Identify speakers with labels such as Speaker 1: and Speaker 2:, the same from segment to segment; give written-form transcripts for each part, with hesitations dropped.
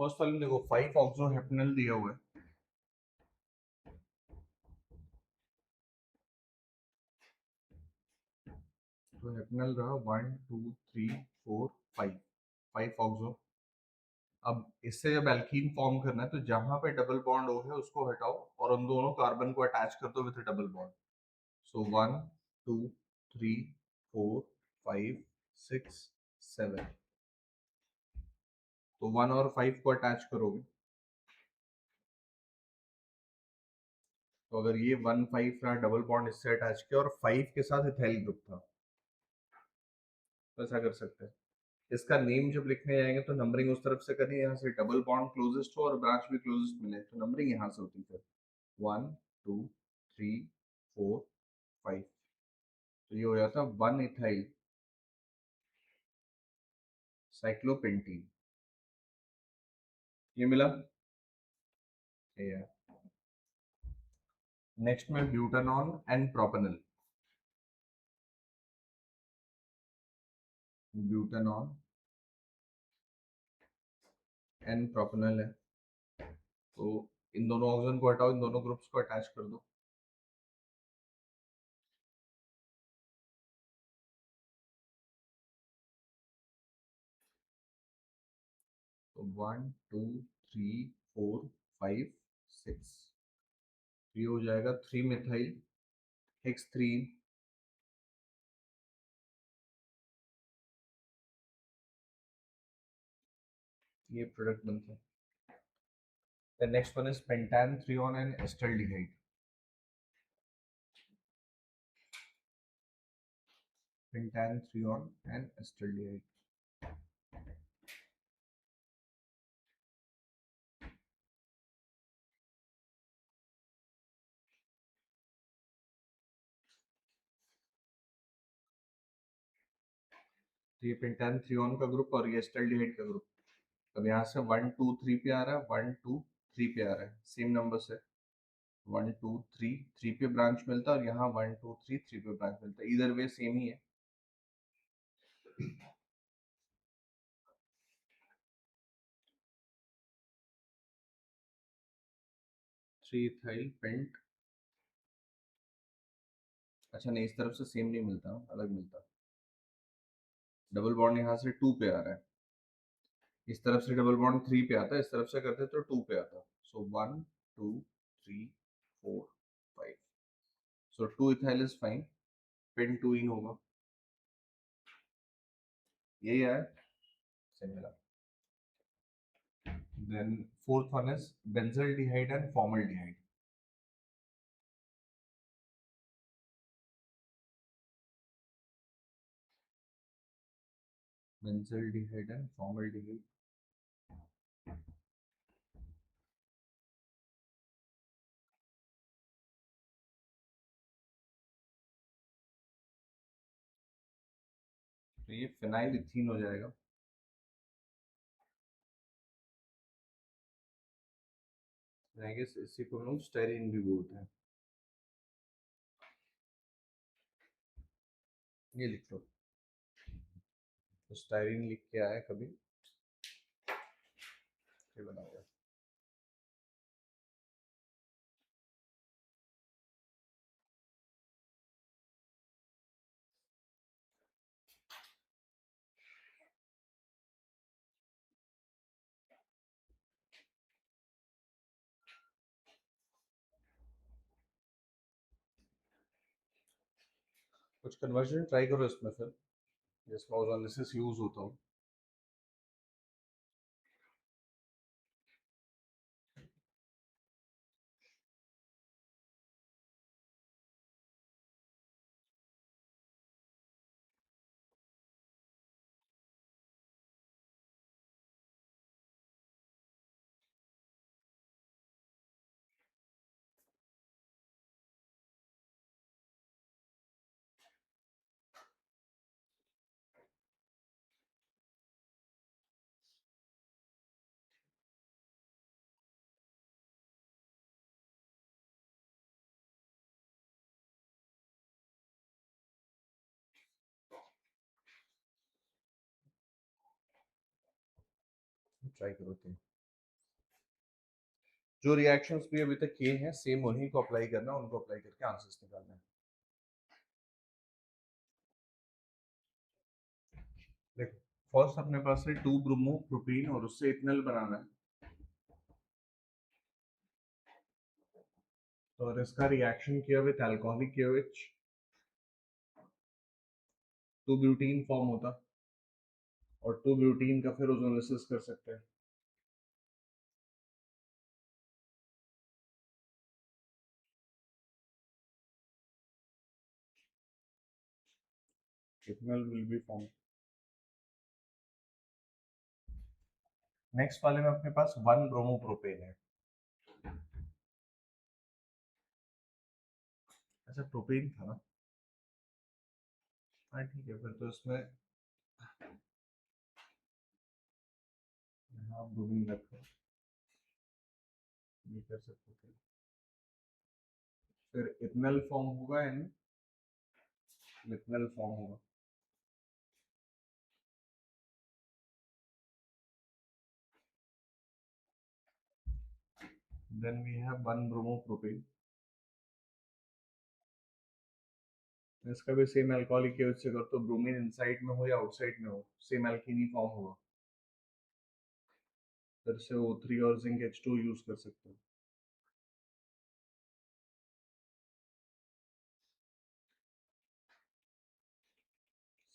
Speaker 1: First वाले देखो 5 ऑक्सोहेप्टेनल दिया हुआ है, तो हेप्टेनल रहा 1 2 3 4 5, 5 ऑक्सो। अब इससे जब एल्कीन फॉर्म करना है तो जहां पे डबल बॉन्ड हो गया उसको हटाओ और उन दोनों कार्बन को अटैच कर दो विद डबल बॉन्ड। सो 1 2 3 4 5 6 7, तो 1 और 5 को अटैच करोगे तो अगर ये 1 5 रहा डबल बॉन्ड इससे अटैच किया और 5 के साथ इथाइल ग्रुप था, तो ऐसा कर सकते हैं। इसका नेम जब लिखने जाएंगे तो नंबरिंग उस तरफ से करिए यहाँ से डबल बॉन्ड क्लोजेस्ट हो और ब्रांच भी क्लोजेस्ट मिले, तो नंबरिंग यहाँ से होती है 1 2 3 4 5, तो ये हो जाता 1 इथाइल साइक्लोपेंटीन, ये मिला। नेक्स्ट में ब्यूटानॉन एंड प्रोपेनल, ब्यूटानॉन एंड प्रोपेनल है, तो इन दोनों ऑक्सीजन को हटाओ, इन दोनों ग्रुप्स को अटैच कर दो। तो 1 2 3 4 5 6, ये हो जाएगा 3 मिथाइल हेक्सथ्रीन, ये प्रोडक्ट बनता है। The next one is pentanthreone and acetaldehyde. Pentanthreone and acetaldehyde. तो ये पेंटाथ्रियोन का ग्रुप और ये एसिटाल्डिहाइड का ग्रुप। अब यहाँ से 1 2 3 पे आ रहा है, 1 2 3 पे आ रहा है, सेम नंबर से 1 2 3 3 पे ब्रांच मिलता है और यहाँ 1 2 3 3 पे ब्रांच मिलता है, इधर वे सेम ही है। 3 इथाइल पेंट, अच्छा नहीं इस तरफ से सेम नहीं मिलता, अलग मिलता। डबल बॉन्ड यहाँ से 2 पे आ रहा है, इस तरफ से डबल बॉन्ड 3 पे आता है, इस तरफ से करते तो 2 पे आता। So 1 2 3 4 5, so 2 ethyl is fine, पेंटूइन होगा, यही है, सेम मिला। Then fourth one is benzaldehyde and formaldehyde. Benzaldehyde and formaldehyde, तो ये फिनाइल इथीन हो जाएगा। आई गेस इसी को हम लोग स्टेरीन भी बोलते हैं, ये लिख लो, तो स्टाइरिन लिख के आया कभी, ये बना गया। कुछ कन्वर्जन ट्राई करो इसमें फिर, जिसमें ओजोलिसिस यूज होता हो। ट्राई करो तुम। जो रिएक्शंस भी अभी तक किए हैं सेम उन्हीं को अप्लाई करना, उनको अप्लाई करके आंसर्स निकालना है। देखो फर्स्ट अपने पास है 2 ब्रोमो प्रोपीन और उससे इथेनॉल बनाना है। तो और इसका रिएक्शन किया with alcoholic KOH 2 butene form होता और 2 ब्यूटीन का फिर ओजोलिसिस कर सकते हैं। Ethanol will be form. Next वाले में अपने पास 1 ब्रोमो प्रोपेन है। अच्छा प्रोपेन था ना, हाँ ठीक है फिर तो इसमें यहाँ ब्रोमीन रखो, ये कर सकते थे। फिर इथेनॉल फॉर्म होगा एंड मिथनॉल फॉर्म होगा। Then we have 1 bromo propane. इसका भी सेम अल्कोहलिक KOH से कर तो ब्रोमीन इनसाइड में हो या आउटसाइड में हो सेम अल्कीन ही फॉर्म होगा। फिर से O3 और जिंक H2 यूज कर सकते हो।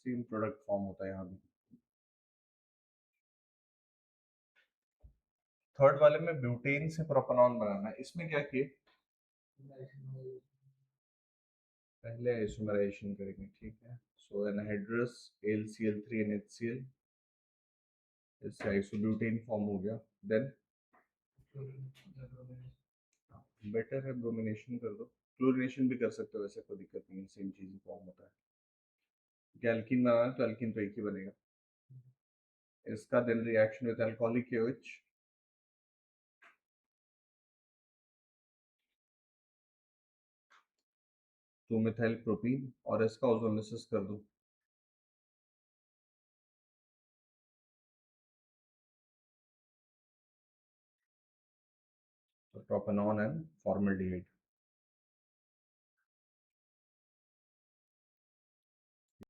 Speaker 1: सेम प्रोडक्ट फॉर्म होता है यहाँ भी। थर्ड वाले में ब्यूटेन से प्रोपेनॉन बनाना है। इसमें क्या किए, पहले आइसोमराइजेशन करेंगे ठीक है। सो एनहाइड्रस AlCl3 NHCl, इससे आइसोब्यूटेन फॉर्म हो गया। देन बेटर है ब्रोमिनेशन कर दो, क्लोरीनेशन भी कर सकते हो वैसे कोई दिक्कत नहीं है, सेम चीज फॉर्म होता है। एल्कीन बनाना है तो एल्कीन तो एक ही बनेगा। इसका then reaction with alcoholic KOH 2 methyl propene और इसका ओजोलिसिस कर दो। तो प्रोपेनॉन एंड फॉर्मल्डिहाइड।